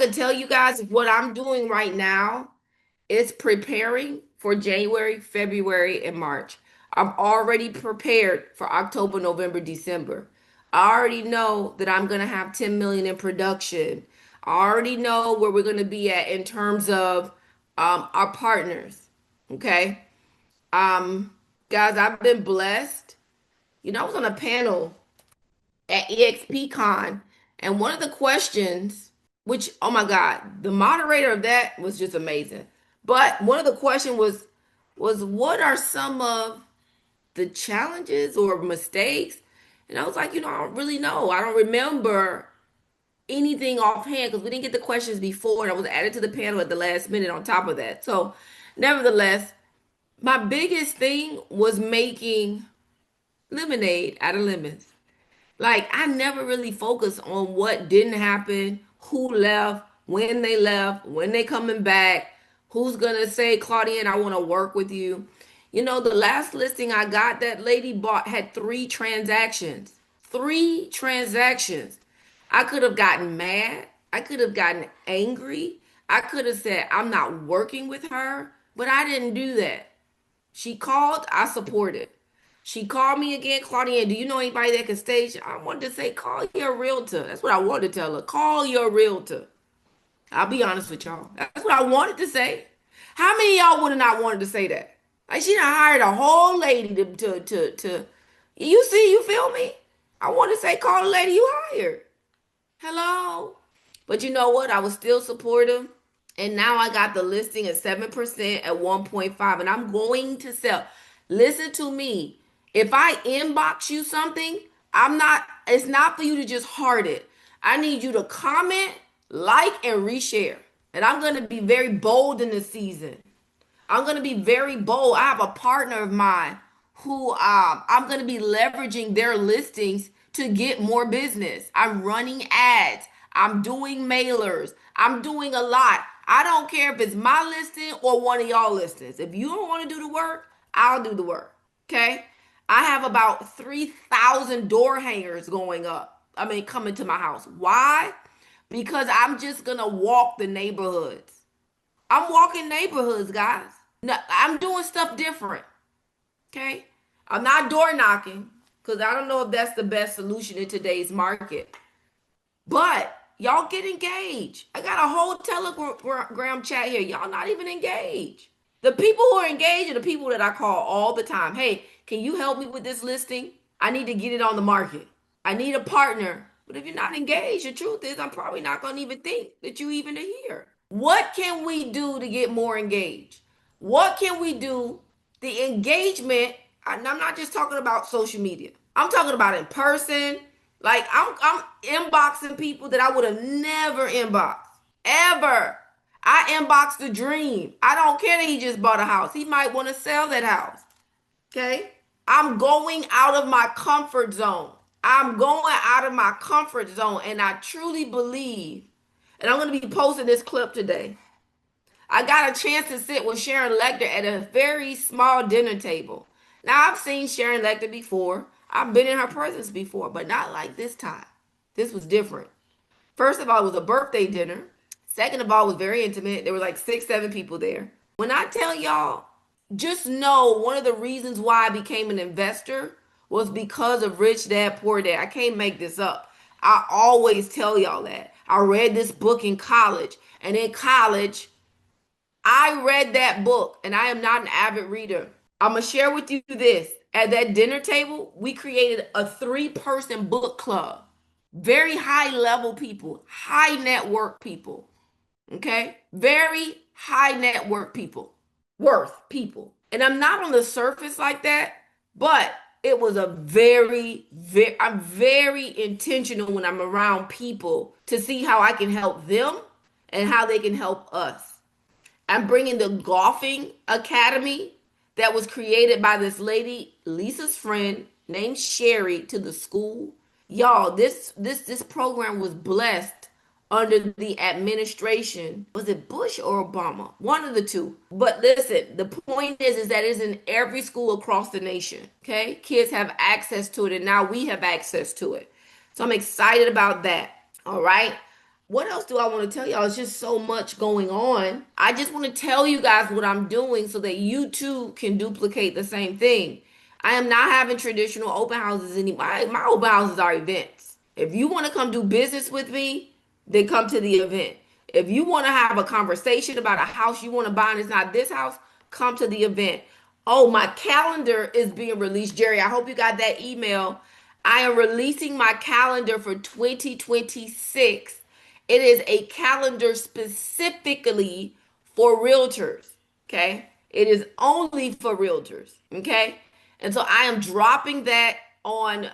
could tell you guys what I'm doing right now is preparing for January, February, and March. I'm already prepared for October, November, December. I already know that I'm going to have 10 million in production. I already know where we're going to be at in terms of our partners. Okay. Um, Guys, I've been blessed. I was on a panel at EXPCon, and one of the questions, which, oh my God, the moderator of that was just amazing. But one of the questions was what are some of the challenges or mistakes? And I was like, I don't really know. I don't remember anything offhand because we didn't get the questions before, and I was added to the panel at the last minute on top of that. So, nevertheless, my biggest thing was making lemonade out of lemons. Like I never really focused on what didn't happen, who left, when they coming back, who's gonna say, Claudienne, I want to work with you. The last listing I got, that lady bought had three transactions. Three transactions. I could have gotten mad. I could have gotten angry. I could have said, I'm not working with her, but I didn't do that. She called, I supported. She called me again, Claudienne, do you know anybody that can stage? I wanted to say, call your realtor. That's what I wanted to tell her. Call your realtor. I'll be honest with y'all. That's what I wanted to say. How many of y'all would have not wanted to say that? Like she done hired a whole lady to you see, you feel me? I want to say, call the lady you hired. Hello. But you know what? I was still supportive. And now I got the listing at 7% at 1.5. And I'm going to sell. Listen to me. If I inbox you something, it's not for you to just heart it. I need you to comment, like, and reshare. And I'm going to be very bold in this season. I'm going to be very bold. I have a partner of mine who I'm going to be leveraging their listings to get more business. I'm running ads. I'm doing mailers. I'm doing a lot. I don't care if it's my listing or one of y'all listings. If you don't want to do the work, I'll do the work. Okay? I have about 3,000 door hangers going up. I mean, coming to my house. Why? Because I'm just going to walk the neighborhoods. I'm walking neighborhoods, guys. No, I'm doing stuff different. Okay. I'm not door knocking because I don't know if that's the best solution in today's market. But y'all get engaged. I got a whole Telegram chat here. Y'all not even engaged. The people who are engaged are the people that I call all the time. Hey, can you help me with this listing? I need to get it on the market. I need a partner. But if you're not engaged, the truth is I'm probably not going to even think that you even are here. What can we do to get more engaged? What can we do? The engagement, and I'm not just talking about social media. I'm talking about in person. Like I'm inboxing people that I would have never inboxed. Ever. I inboxed the dream. I don't care that he just bought a house. He might want to sell that house. Okay? I'm going out of my comfort zone. I'm going out of my comfort zone. And I truly believe, and I'm going to be posting this clip today. I got a chance to sit with Sharon Lecter at a very small dinner table. Now, I've seen Sharon Lecter before. I've been in her presence before, but not like this time. This was different. First of all, it was a birthday dinner. Second of all, it was very intimate. There were like 6, 7 people there. When I tell y'all, just know one of the reasons why I became an investor was because of Rich Dad Poor Dad. I can't make this up. I always tell y'all that. I read this book in college, and in college, I read that book, and I am not an avid reader. I'm going to share with you this. At that dinner table, we created a 3-person book club. Very high level people, high network people. Okay? Very high network people, worth people. And I'm not on the surface like that, but it was I'm very intentional when I'm around people to see how I can help them and how they can help us. I'm bringing the golfing academy that was created by this lady, Lisa's friend named Sherry, to the school. Y'all, this program was blessed under the administration. Was it Bush or Obama? One of the two. But listen, the point is that it's in every school across the nation. Okay? Kids have access to it, and now we have access to it. So I'm excited about that. All right. what else do I want to tell y'all? It's just so much going on. I just want to tell you guys what I'm doing so that you too can duplicate the same thing. I am not having traditional open houses anymore. My open houses are events. If you want to come do business with me, then come to the event. If you want to have a conversation about a house you want to buy and it's not this house, come to the event. Oh, my calendar is being released. Jerry, I hope you got that email. I am releasing my calendar for 2026. It is a calendar specifically for realtors. Okay. It is only for realtors. Okay. And so I am dropping that on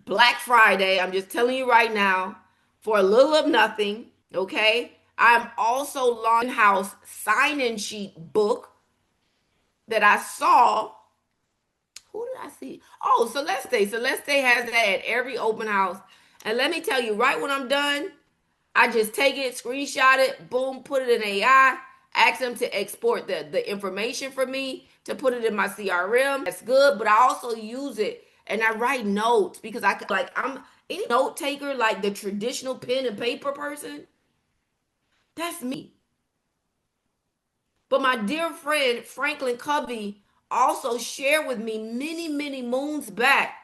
Black Friday. I'm just telling you right now for a little of nothing. Okay. I'm also launching house sign-in sheet book that I saw. Who did I see? Oh, Celeste. Celeste has that at every open house. And let me tell you, right when I'm done, I just take it, screenshot it, boom, put it in AI, ask them to export the information for me to put it in my CRM. That's good, but I also use it and I write notes because I'm any note taker like the traditional pen and paper person. That's me. But my dear friend Franklin Covey also shared with me many moons back.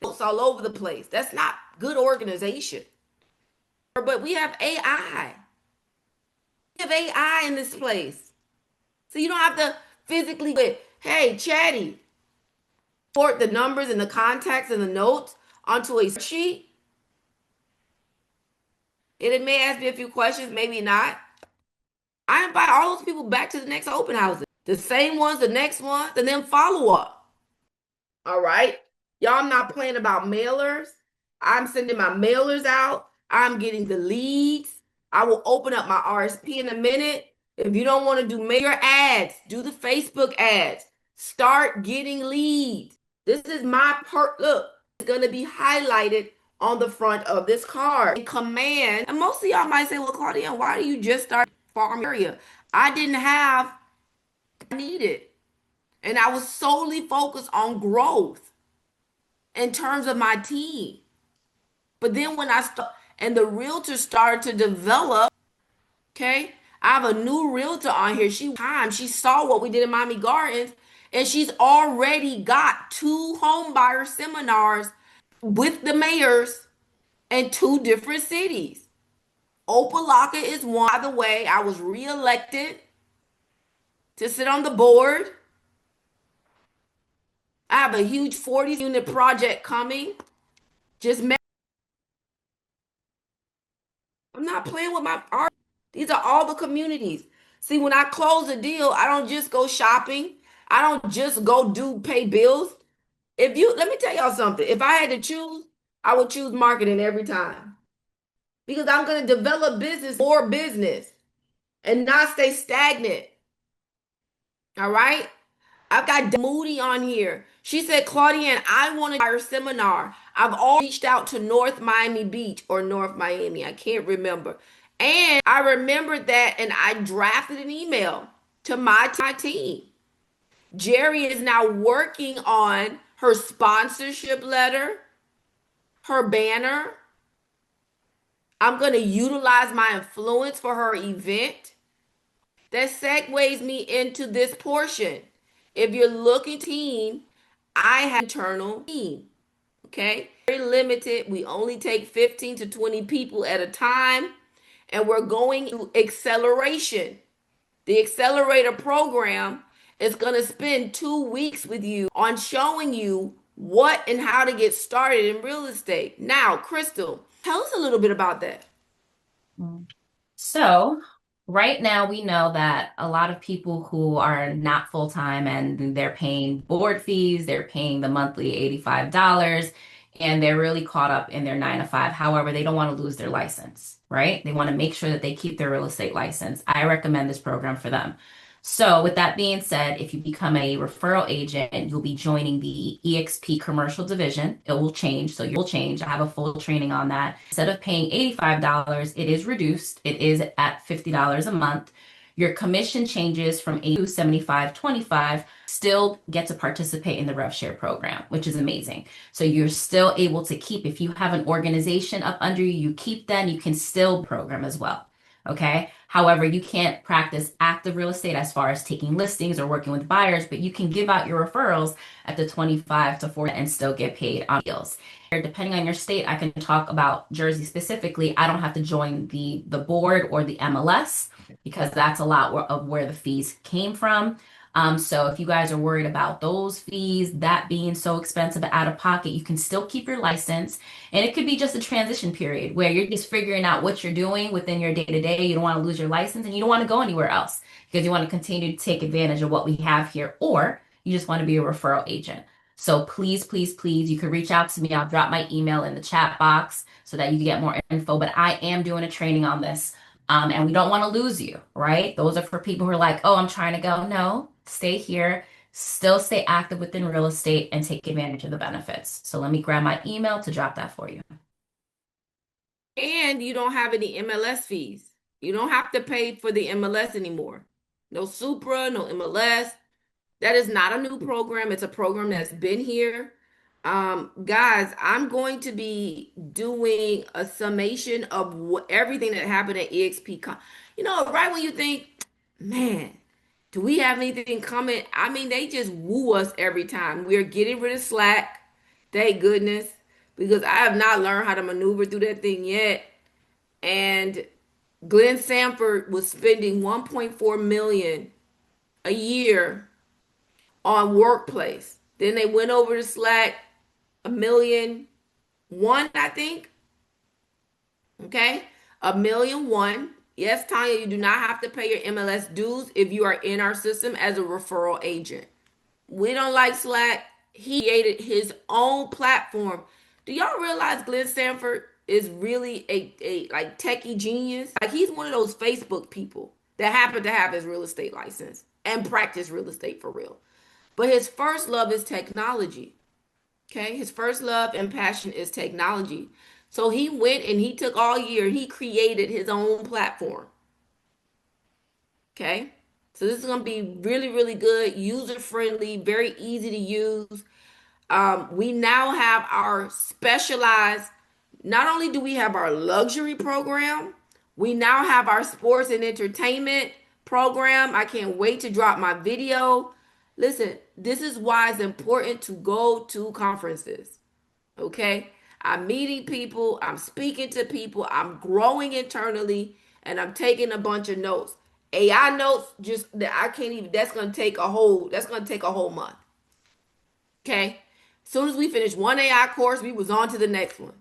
It's all over the place. That's not good organization. But we have AI. We have AI in this place. So you don't have to physically go, hey, Chatty, port the numbers and the contacts and the notes onto a sheet. And it may ask me a few questions, maybe not. I invite all those people back to the next open houses. The same ones, the next ones, and then follow up. All right. Y'all, I'm not playing about mailers. I'm sending my mailers out. I'm getting the leads. I will open up my RSP in a minute. If you don't want to do your ads, do the Facebook ads. Start getting leads. This is my look, it's going to be highlighted on the front of this card. In command, and most of y'all might say, well, Claudienne, why do you just start farm area? I didn't have, I needed. And I was solely focused on growth in terms of my team. But then when I started, and the realtors started to develop, okay, I have a new realtor on here. She saw what we did in Miami Gardens, and she's already got 2 home buyer seminars with the mayors in 2 different cities. Opalaka is one. By the way, I was reelected to sit on the board. I have a huge 40 unit project coming. Just I'm not playing with my art. These are all the communities. See, when I close a deal, I don't just go shopping. I don't just go pay bills. Let me tell y'all something. If I had to choose, I would choose marketing every time because I'm going to develop more business and not stay stagnant. All right. I've got Moody on here. She said, Claudienne, I want to buy her seminar. I've already reached out to North Miami Beach or North Miami. I can't remember. And I remembered that and I drafted an email to my team. Jerry is now working on her sponsorship letter, her banner. I'm going to utilize my influence for her event. That segues me into this portion. If you're looking team, I have internal team. Okay? Very limited. We only take 15 to 20 people at a time. And we're going to acceleration. The accelerator program is going to spend 2 weeks with you on showing you what and how to get started in real estate. Now, Crystal, tell us a little bit about that. So, right now we know that a lot of people who are not full-time and they're paying board fees, they're paying the monthly $85, and they're really caught up in their 9 to 5. However, they don't want to lose their license, right? They want to make sure that they keep their real estate license. I recommend this program for them. So, with that being said, if you become a referral agent, you'll be joining the EXP commercial division. It will change. So, you'll change. I have a full training on that. Instead of paying $85, it is reduced. It is at $50 a month. Your commission changes from 8 to 75, 25, still get to participate in the rev share program, which is amazing. So you're still able to keep, if you have an organization up under you, you keep them, you can still program as well. Okay. However, you can't practice active real estate as far as taking listings or working with buyers, but you can give out your referrals at the 25 to 40 and still get paid on deals. Depending on your state, I can talk about Jersey specifically. I don't have to join the board or the MLS because that's a lot of where the fees came from. So if you guys are worried about those fees, that being so expensive out of pocket, you can still keep your license. And it could be just a transition period where you're just figuring out what you're doing within your day to day. You don't want to lose your license and you don't want to go anywhere else because you want to continue to take advantage of what we have here, or you just want to be a referral agent. So please, please, please, you can reach out to me. I'll drop my email in the chat box so that you can get more info. But I am doing a training on this. And we don't want to lose you, right? Those are for people who are like, oh, I'm trying to go. No, stay here, still stay active within real estate and take advantage of the benefits. So let me grab my email to drop that for you. And you don't have any MLS fees. You don't have to pay for the MLS anymore. No Supra, no MLS. That is not a new program. It's a program that's been here. Guys, I'm going to be doing a summation of everything that happened at EXP. You know, right when you think, man, do we have anything coming? I mean, they just woo us every time. We're getting rid of Slack. Thank goodness, because I have not learned how to maneuver through that thing yet. And Glenn Sanford was spending 1.4 million a year on Workplace. Then they went over to Slack, 1,000,001, I think. Okay, 1,000,001. Yes, Tanya, you do not have to pay your MLS dues if you are in our system as a referral agent. We don't like Slack. He created his own platform. Do y'all realize Glenn Sanford is really a like techie genius? Like he's one of those Facebook people that happen to have his real estate license and practice real estate for real. But his first love is technology. Okay, his first love and passion is technology. So he went and he took all year, he created his own platform. Okay, so this is going to be really, really good, user friendly, very easy to use. We now have our specialized, not only do we have our luxury program, we now have our sports and entertainment program. I can't wait to drop my video. Listen, this is why it's important to go to conferences. Okay. I'm meeting people, I'm speaking to people, I'm growing internally, and I'm taking a bunch of notes. AI notes, just that I can't even, that's gonna take a whole month. Okay. As soon as we finished one AI course, we was on to the next one.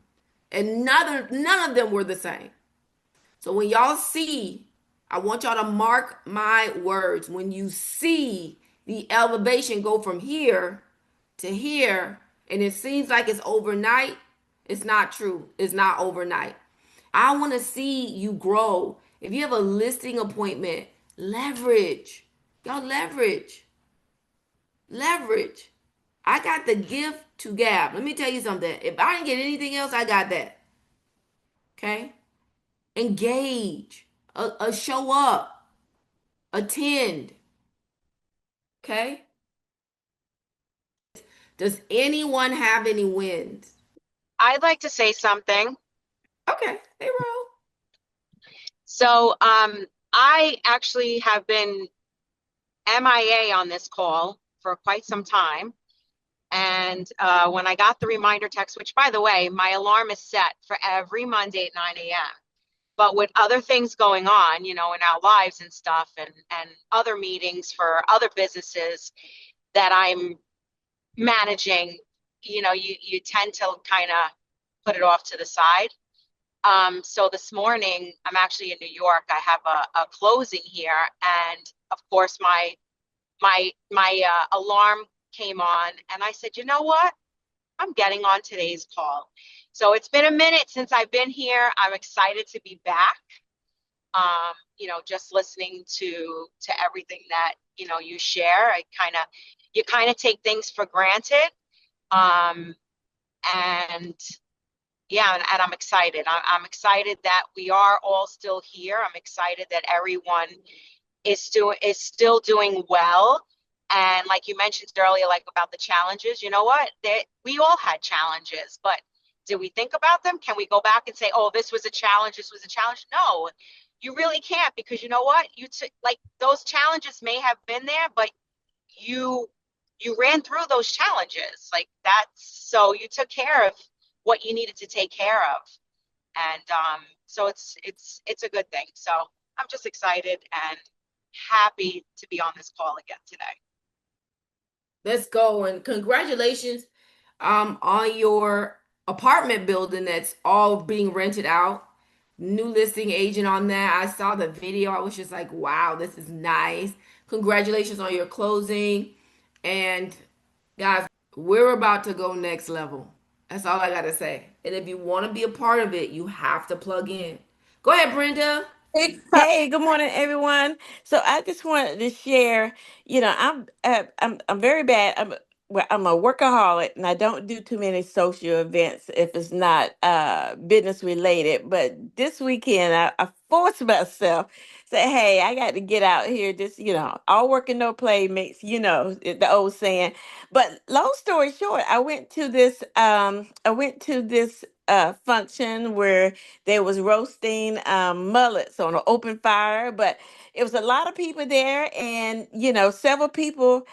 And none of them were the same. So when y'all see, I want y'all to mark my words. When you see the elevation go from here to here, and it seems like it's overnight, it's not true. It's not overnight. I want to see you grow. If you have a listing appointment, leverage. Y'all leverage. Leverage. I got the gift to gab. Let me tell you something. If I didn't get anything else, I got that. Okay? Engage. Show up. Attend. Okay? Does anyone have any wins? I'd like to say something. Okay, they roll. So, I actually have been MIA on this call for quite some time. And when I got the reminder text, which by the way, my alarm is set for every Monday at 9 a.m. But with other things going on, in our lives and stuff, and other meetings for other businesses that I'm managing, you tend to kind of put it off to the side. So this morning, I'm actually in New York. I have a closing here, and of course, my alarm came on, and I said, you know what? I'm getting on today's call. So it's been a minute since I've been here. I'm excited to be back. Just listening to everything that you share. You kind of take things for granted, and yeah, and I'm excited. I'm excited that we are all still here. I'm excited that everyone is still doing well. And like you mentioned earlier, like about the challenges, you know what? We all had challenges, but did we think about them? Can we go back and say, oh, this was a challenge, this was a challenge? No, you really can't, because you know what? Like those challenges may have been there, but you you ran through those challenges. Like that's so you took care of what you needed to take care of. And so it's a good thing. So I'm just excited and happy to be on this call again today. Let's go. And congratulations on your apartment building that's all being rented out. New listing agent on that. I saw the video. I was just like, wow, this is nice. Congratulations on your closing. And guys, we're about to go next level. That's all I got to say. And if you want to be a part of it, you have to plug in. Go ahead, Brenda. Hey, good morning, everyone. So I just wanted to share. I'm very bad. I'm a workaholic, and I don't do too many social events if it's not business related. But this weekend, I forced myself. Say, hey, I got to get out here. Just all work and no play makes the old saying. But long story short, I went to this function where they was roasting mullets on an open fire, but it was a lot of people there, and several people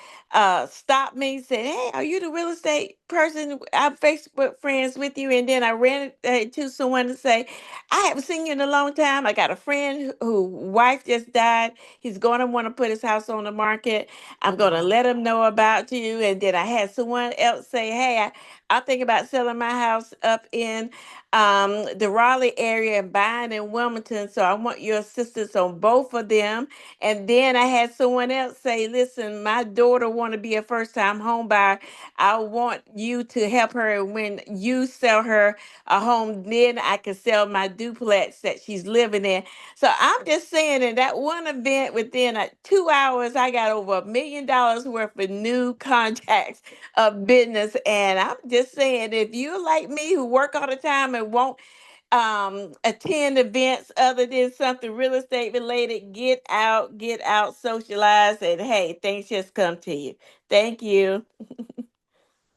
stopped me, said, "Hey, are you the real estate person? I'm Facebook friends with you." And then I ran to someone to say, "I haven't seen you in a long time. I got a friend who wife just died. He's going to want to put his house on the market. I'm going to Wow. let him know about you." And then I had someone else say, "Hey, I'm thinking about selling my house up in the Raleigh area and buying in Wilmington. So I want your assistance on both of them." And then I had someone else say, "Listen, my daughter want to be a first time home buyer. I want you to help her. When you sell her a home, then I can sell my duplex that she's living in." So I'm just saying, in that one event, within 2 hours, I got over $1 million worth of new contacts of business. And I'm just saying, if you're like me who work all the time and won't attend events other than something real estate related, get out, socialize, and hey, things just come to you. Thank you.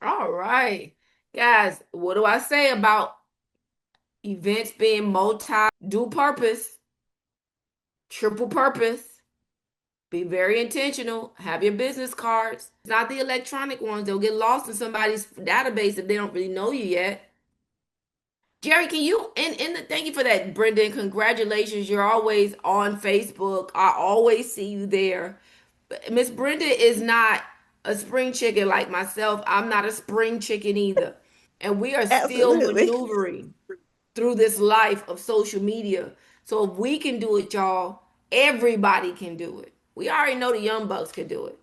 All right. Guys, what do I say about events being multi dual purpose, triple purpose? Be very intentional. Have your business cards. It's not the electronic ones. They'll get lost in somebody's database if they don't really know you yet. Jerry, can you thank you for that, Brendan. Congratulations. You're always on Facebook. I always see you there. Miss Brenda is not a spring chicken like myself. I'm not a spring chicken either. And we are still Absolutely. maneuvering through this life of social media. So if we can do it, y'all, everybody can do it. We already know the young bucks can do it.